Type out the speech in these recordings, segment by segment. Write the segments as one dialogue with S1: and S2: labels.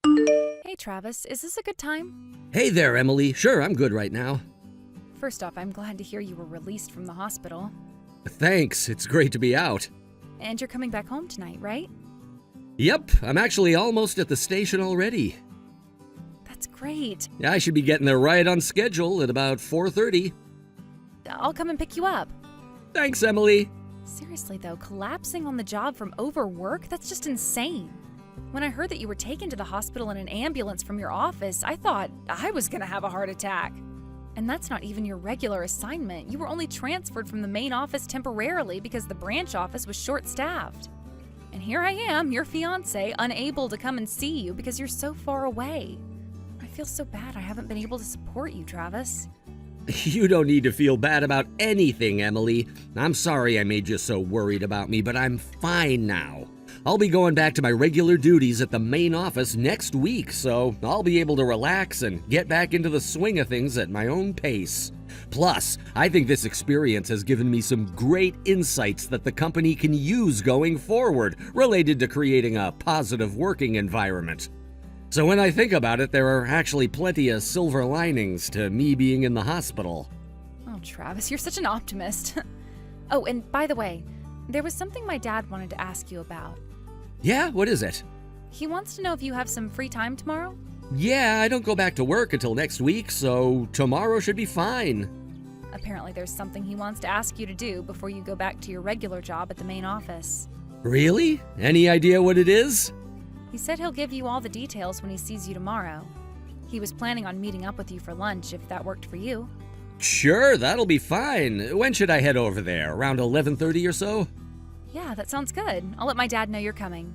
S1: Hey Travis, is this a good time?
S2: Hey there, Emily. Sure, I'm good right now.
S1: First off, I'm glad to hear you were released from the hospital.
S2: Thanks, it's great to be out.
S1: And you're coming back home tonight, right?
S2: Yep, I'm actually almost at the station already.
S1: That's great.
S2: I should be getting there right on schedule at about 4:30.
S1: I'll come and pick you up.
S2: Thanks, Emily.
S1: Seriously though, collapsing on the job from overwork? That's just insane. When I heard that you were taken to the hospital in an ambulance from your office, I thought I was gonna have a heart attack. And that's not even your regular assignment. You were only transferred from the main office temporarily because the branch office was short-staffed. And here I am, your fiancé, unable to come and see you because you're so far away. I feel so bad I haven't been able to support you, Travis.
S2: You don't need to feel bad about anything, Emily. I'm sorry I made you so worried about me, but I'm fine now. I'll be going back to my regular duties at the main office next week, so I'll be able to relax and get back into the swing of things at my own pace. Plus, I think this experience has given me some great insights that the company can use going forward related to creating a positive working environment. So when I think about it, there are actually plenty of silver linings to me being in the hospital.
S1: Oh, Travis, you're such an optimist. Oh, and by the way, there was something my dad wanted to ask you about.
S2: Yeah, what is it?
S1: He wants to know if you have some free time tomorrow?
S2: Yeah, I don't go back to work until next week, so tomorrow should be fine.
S1: Apparently there's something he wants to ask you to do before you go back to your regular job at the main office.
S2: Really? Any idea what it is?
S1: He said he'll give you all the details when he sees you tomorrow. He was planning on meeting up with you for lunch if that worked for you.
S2: Sure, that'll be fine. When should I head over there? Around 11:30 or so?
S1: Yeah, that sounds good. I'll let my dad know you're coming.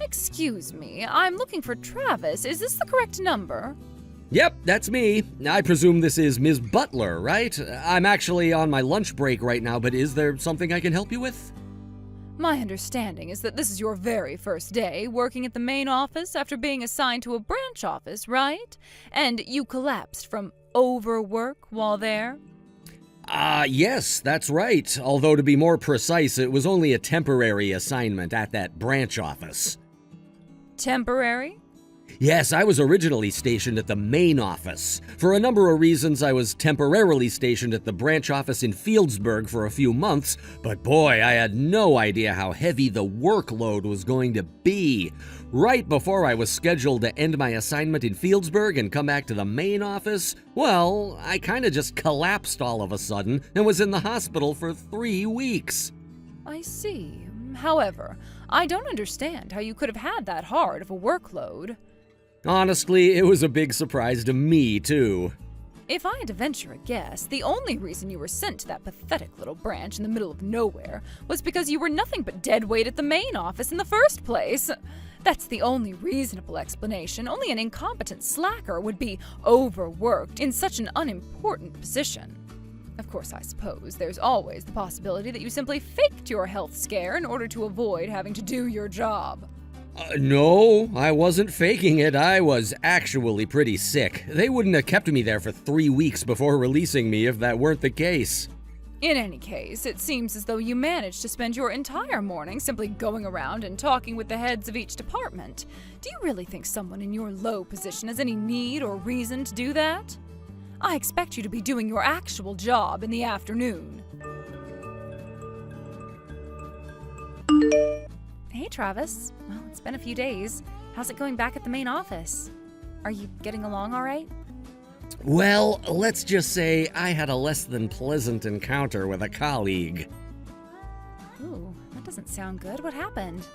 S1: Excuse me, I'm looking for Travis. Is this the correct number?
S2: Yep, that's me. I presume this is Ms. Butler, right? I'm actually on my lunch break right now, but is there something I can help you with?
S1: My understanding is that this is your very first day working at the main office after being assigned to a branch office, right? And you collapsed from overwork while there?
S2: Yes, that's right. Although to be more precise, it was only a temporary assignment at that branch office.
S1: Temporary?
S2: Yes, I was originally stationed at the main office. For a number of reasons, I was temporarily stationed at the branch office in Fieldsburg for a few months, but boy, I had no idea how heavy the workload was going to be. Right before I was scheduled to end my assignment in Fieldsburg and come back to the main office, well, I kinda just collapsed all of a sudden and was in the hospital for 3 weeks.
S1: I see. However, I don't understand how you could have had that hard of a workload.
S2: Honestly, it was a big surprise to me, too.
S1: If I had to venture a guess, the only reason you were sent to that pathetic little branch in the middle of nowhere was because you were nothing but dead weight at the main office in the first place. That's the only reasonable explanation. Only an incompetent slacker would be overworked in such an unimportant position. Of course, I suppose there's always the possibility that you simply faked your health scare in order to avoid having to do your job.
S2: No, I wasn't faking it. I was actually pretty sick. They wouldn't have kept me there for 3 weeks before releasing me if that weren't the case.
S1: In any case, it seems as though you managed to spend your entire morning simply going around and talking with the heads of each department. Do you really think someone in your low position has any need or reason to do that? I expect you to be doing your actual job in the afternoon. Hey, Travis. Well, it's been a few days. How's it going back at the main office? Are you getting along all right?
S2: Well, let's just say I had a less than pleasant encounter with a colleague.
S1: Ooh, that doesn't sound good. What happened?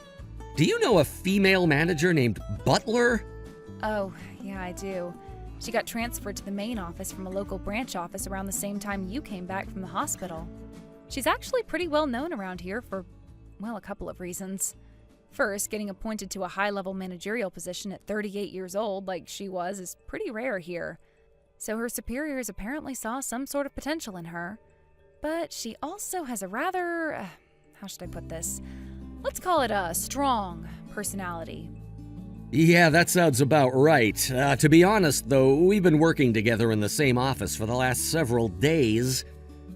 S2: Do you know a female manager named Butler?
S1: Oh, yeah, I do. She got transferred to the main office from a local branch office around the same time you came back from the hospital. She's actually pretty well known around here for, well, a couple of reasons. First, getting appointed to a high-level managerial position at 38 years old, like she was, is pretty rare here. So her superiors apparently saw some sort of potential in her. But she also has a rather, how should I put this? Let's call it a strong personality.
S2: Yeah, that sounds about right. To be honest, though, we've been working together in the same office for the last several days.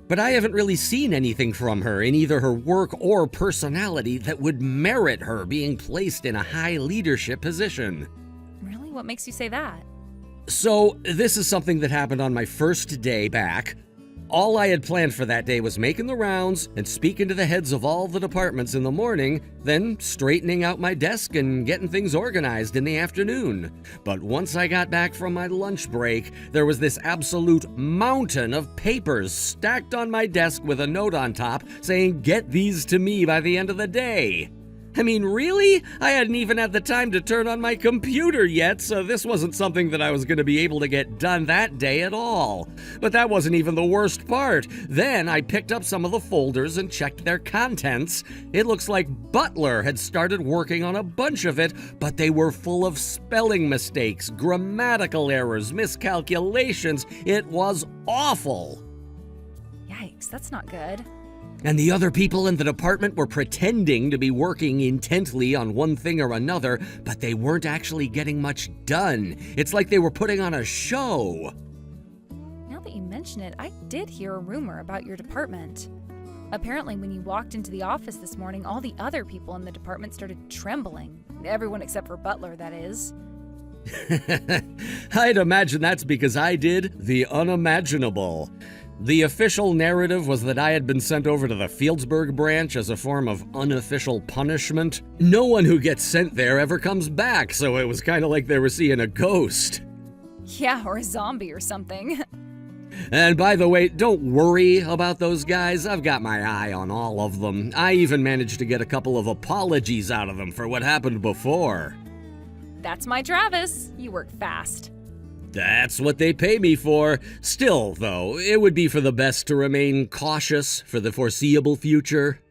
S2: But I haven't really seen anything from her in either her work or personality that would merit her being placed in a high leadership position.
S1: Really? What makes you say that?
S2: So, this is something that happened on my first day back. All I had planned for that day was making the rounds and speaking to the heads of all the departments in the morning, then straightening out my desk and getting things organized in the afternoon. But once I got back from my lunch break, there was this absolute mountain of papers stacked on my desk with a note on top saying, "Get these to me by the end of the day." I mean, really? I hadn't even had the time to turn on my computer yet, so this wasn't something that I was going to be able to get done that day at all. But that wasn't even the worst part. Then I picked up some of the folders and checked their contents. It looks like Butler had started working on a bunch of it, but they were full of spelling mistakes, grammatical errors, miscalculations. It was awful.
S1: Yikes, that's not good.
S2: And the other people in the department were pretending to be working intently on one thing or another, but they weren't actually getting much done. It's like they were putting on a show.
S1: Now that you mention it, I did hear a rumor about your department. Apparently, when you walked into the office this morning, all the other people in the department started trembling. Everyone except for Butler, that is.
S2: I'd imagine that's because I did the unimaginable. The official narrative was that I had been sent over to the Fieldsburg branch as a form of unofficial punishment. No one who gets sent there ever comes back, so it was kind of like they were seeing a ghost.
S1: Yeah, or a zombie or something.
S2: And by the way, don't worry about those guys. I've got my eye on all of them. I even managed to get a couple of apologies out of them for what happened before.
S1: That's my Travis. You work fast.
S2: That's what they pay me for. Still, though, it would be for the best to remain cautious for the foreseeable future.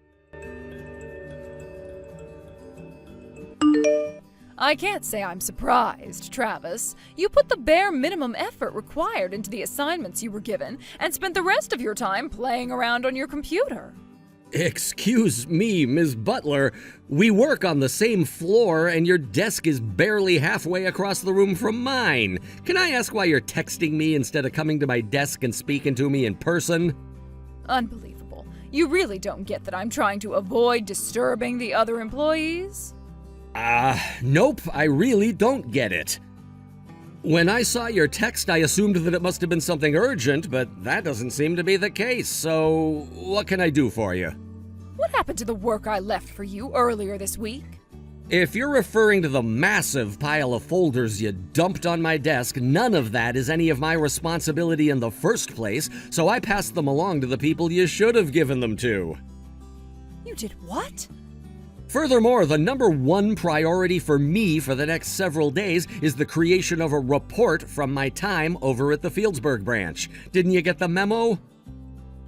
S1: I can't say I'm surprised, Travis. You put the bare minimum effort required into the assignments you were given and spent the rest of your time playing around on your computer.
S2: Excuse me, Ms. Butler. We work on the same floor, and your desk is barely halfway across the room from mine. Can I ask why you're texting me instead of coming to my desk and speaking to me in person?
S1: Unbelievable. You really don't get that I'm trying to avoid disturbing the other employees?
S2: Nope, I really don't get it. When I saw your text, I assumed that it must have been something urgent, but that doesn't seem to be the case, so what can I do for you?
S1: What happened to the work I left for you earlier this week?
S2: If you're referring to the massive pile of folders you dumped on my desk, none of that is any of my responsibility in the first place, so I passed them along to the people you should have given them to.
S1: You did what?
S2: Furthermore, the number one priority for me for the next several days is the creation of a report from my time over at the Fieldsburg branch. Didn't you get the memo?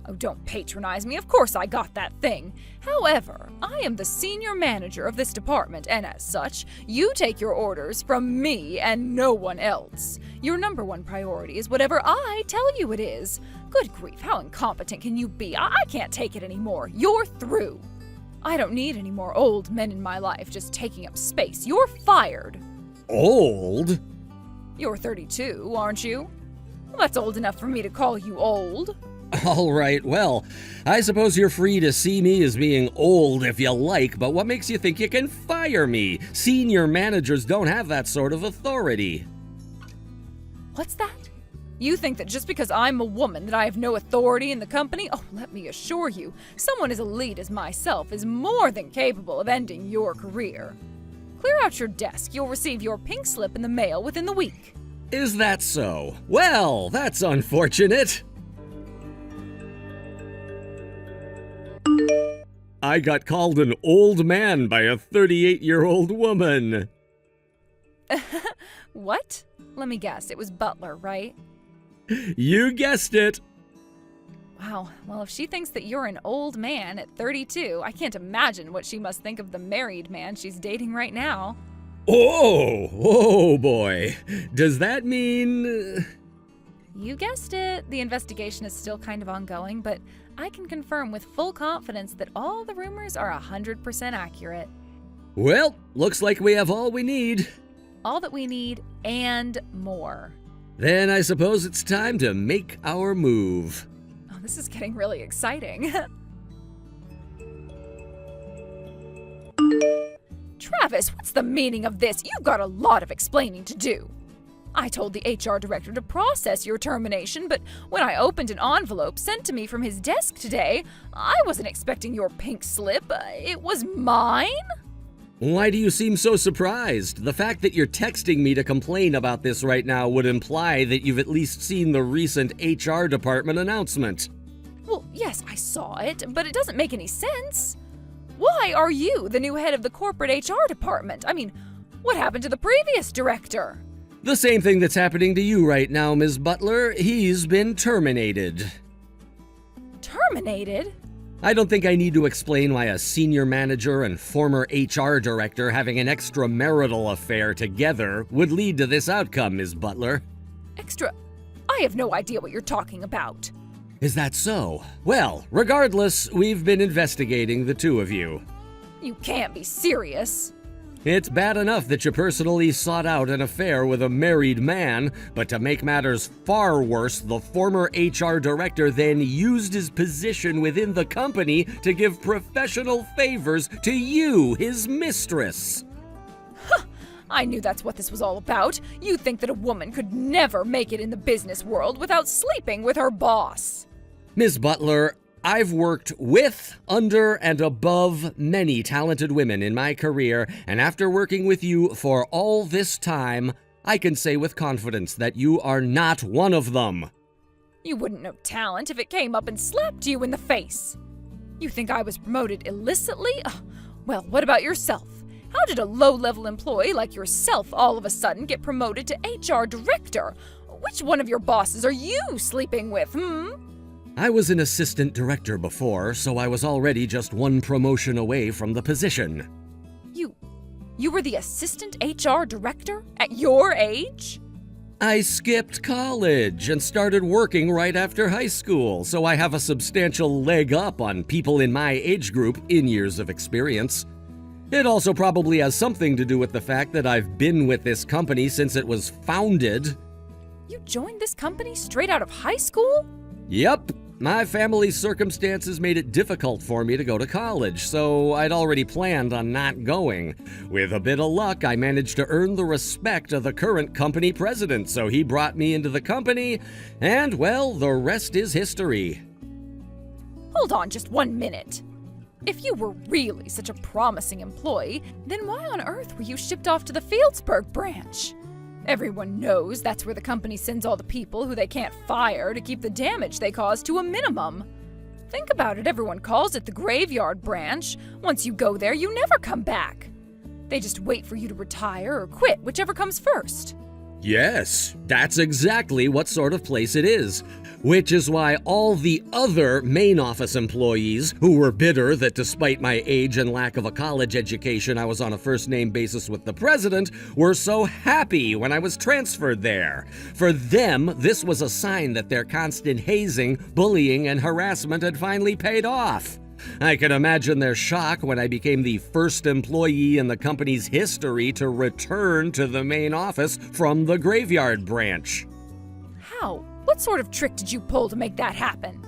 S1: Oh, don't patronize me. Of course I got that thing. However, I am the senior manager of this department, and as such, you take your orders from me and no one else. Your number one priority is whatever I tell you it is. Good grief, how incompetent can you be? I can't take it anymore. You're through. I don't need any more old men in my life just taking up space. You're fired.
S2: Old?
S1: You're 32, aren't you? Well, that's old enough for me to call you old.
S2: All right, well, I suppose you're free to see me as being old if you like, but what makes you think you can fire me? Senior managers don't have that sort of authority.
S1: What's that? You think that just because I'm a woman that I have no authority in the company? Oh, let me assure you, someone as elite as myself is more than capable of ending your career. Clear out your desk. You'll receive your pink slip in the mail within the week.
S2: Is that so? Well, that's unfortunate. I got called an old man by a 38-year-old woman.
S1: What? Let me guess, it was Butler, right?
S2: You guessed it.
S1: Wow, well, if she thinks that you're an old man at 32, I can't imagine what she must think of the married man she's dating right now.
S2: Oh boy. Does that mean...
S1: You guessed it. The investigation is still kind of ongoing, but I can confirm with full confidence that all the rumors are 100% accurate.
S2: Well, looks like we have all we need.
S1: All that we need and more.
S2: Then I suppose it's time to make our move.
S1: Oh, this is getting really exciting. Travis, what's the meaning of this? You've got a lot of explaining to do. I told the HR director to process your termination, but when I opened an envelope sent to me from his desk today, I wasn't expecting your pink slip. It was mine?
S2: Why do you seem so surprised? The fact that you're texting me to complain about this right now would imply that you've at least seen the recent HR department announcement.
S1: Well, yes, I saw it, but it doesn't make any sense. Why are you the new head of the corporate HR department? I mean, what happened to the previous director?
S2: The same thing that's happening to you right now, Ms. Butler. He's been terminated.
S1: Terminated?
S2: I don't think I need to explain why a senior manager and former HR director having an extramarital affair together would lead to this outcome, Ms. Butler.
S1: I have no idea what you're talking about.
S2: Is that so? Well, regardless, we've been investigating the two of you.
S1: You can't be serious.
S2: It's bad enough that you personally sought out an affair with a married man, but to make matters far worse, the former HR director then used his position within the company to give professional favors to you, his mistress.
S1: I knew that's what this was all about. You think that a woman could never make it in the business world without sleeping with her boss.
S2: Ms. Butler, I've worked with, under, and above many talented women in my career, and after working with you for all this time, I can say with confidence that you are not one of them.
S1: You wouldn't know talent if it came up and slapped you in the face. You think I was promoted illicitly? Well, what about yourself? How did a low-level employee like yourself all of a sudden get promoted to HR director? Which one of your bosses are you sleeping with,
S2: I was an assistant director before, so I was already just one promotion away from the position.
S1: You were the assistant HR director at your age?
S2: I skipped college and started working right after high school, so I have a substantial leg up on people in my age group in years of experience. It also probably has something to do with the fact that I've been with this company since it was founded.
S1: You joined this company straight out of high school?
S2: Yep. My family's circumstances made it difficult for me to go to college, so I'd already planned on not going. With a bit of luck, I managed to earn the respect of the current company president, so he brought me into the company, and, well, the rest is history.
S1: Hold on just 1 minute. If you were really such a promising employee, then why on earth were you shipped off to the Fieldsburg branch? Everyone knows that's where the company sends all the people who they can't fire to keep the damage they cause to a minimum. Think about it, everyone calls it the graveyard branch. Once you go there, you never come back. They just wait for you to retire or quit, whichever comes first.
S2: Yes, that's exactly what sort of place it is. Which is why all the other main office employees who were bitter that despite my age and lack of a college education, I was on a first-name basis with the president, were so happy when I was transferred there. For them, this was a sign that their constant hazing, bullying, and harassment had finally paid off. I can imagine their shock when I became the first employee in the company's history to return to the main office from the graveyard branch.
S1: How? What sort of trick did you pull to make that happen?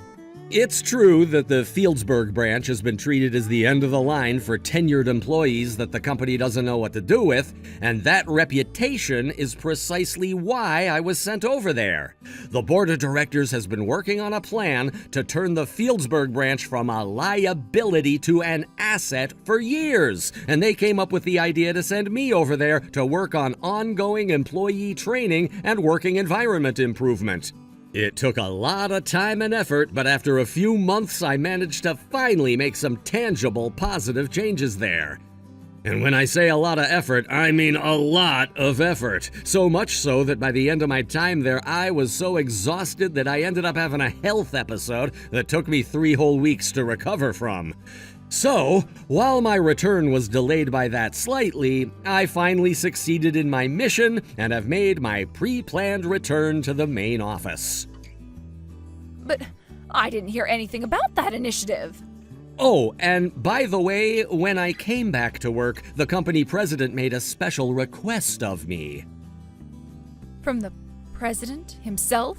S2: It's true that the Fieldsburg branch has been treated as the end of the line for tenured employees that the company doesn't know what to do with, and that reputation is precisely why I was sent over there. The board of directors has been working on a plan to turn the Fieldsburg branch from a liability to an asset for years, and they came up with the idea to send me over there to work on ongoing employee training and working environment improvement. It took a lot of time and effort, but after a few months, I managed to finally make some tangible, positive changes there. And when I say a lot of effort, I mean a lot of effort. So much so that by the end of my time there, I was so exhausted that I ended up having a health episode that took me 3 whole weeks to recover from. So, while my return was delayed by that slightly, I finally succeeded in my mission and have made my pre-planned return to the main office.
S1: But I didn't hear anything about that initiative.
S2: Oh, and by the way, when I came back to work, the company president made a special request of me.
S1: From the president himself?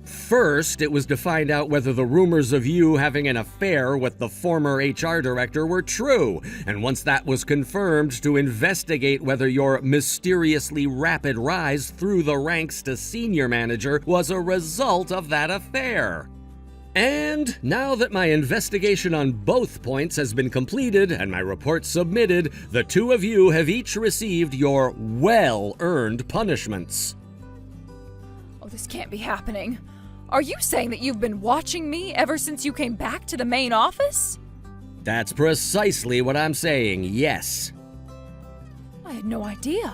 S2: First, it was to find out whether the rumors of you having an affair with the former HR director were true, and once that was confirmed, to investigate whether your mysteriously rapid rise through the ranks to senior manager was a result of that affair. And now that my investigation on both points has been completed and my report submitted, the two of you have each received your well-earned punishments.
S1: Oh, this can't be happening. Are you saying that you've been watching me ever since you came back to the main office?
S2: That's precisely what I'm saying, yes.
S1: I had no idea.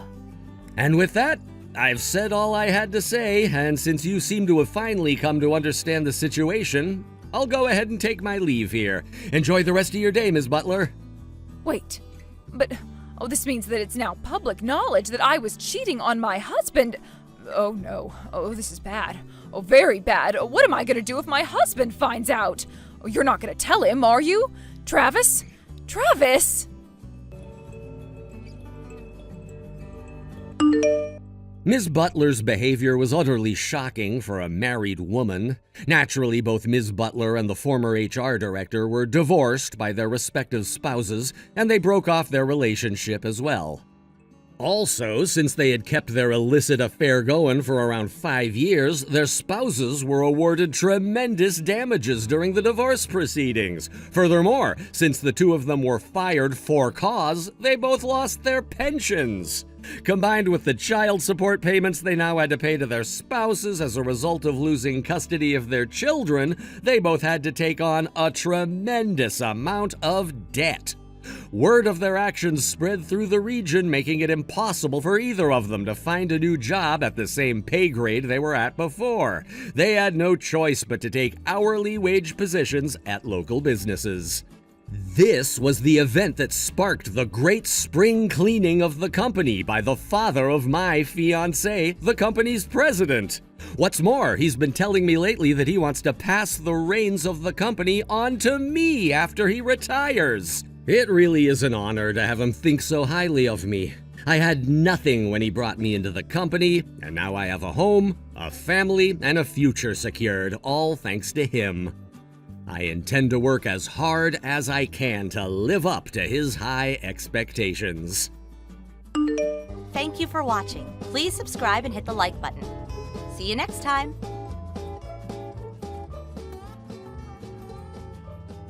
S2: And with that, I've said all I had to say, and since you seem to have finally come to understand the situation, I'll go ahead and take my leave here. Enjoy the rest of your day, Ms. Butler.
S1: Wait, but this means that it's now public knowledge that I was cheating on my husband. Oh no, this is bad. Oh, very bad. What am I gonna do if my husband finds out? Oh, you're not gonna tell him, are you? Travis? Travis!
S2: Ms. Butler's behavior was utterly shocking for a married woman. Naturally, both Ms. Butler and the former HR director were divorced by their respective spouses, and they broke off their relationship as well. Also, since they had kept their illicit affair going for around 5 years, their spouses were awarded tremendous damages during the divorce proceedings. Furthermore, since the two of them were fired for cause, they both lost their pensions. Combined with the child support payments they now had to pay to their spouses as a result of losing custody of their children, they both had to take on a tremendous amount of debt. Word of their actions spread through the region, making it impossible for either of them to find a new job at the same pay grade they were at before. They had no choice but to take hourly wage positions at local businesses. This was the event that sparked the great spring cleaning of the company by the father of my fiancée, the company's president. What's more, he's been telling me lately that he wants to pass the reins of the company on to me after he retires. It really is an honor to have him think so highly of me. I had nothing when he brought me into the company, and now I have a home, a family, and a future secured, all thanks to him. I intend to work as hard as I can to live up to his high expectations.
S3: Thank you for watching. Please subscribe and hit the like button. See you next time.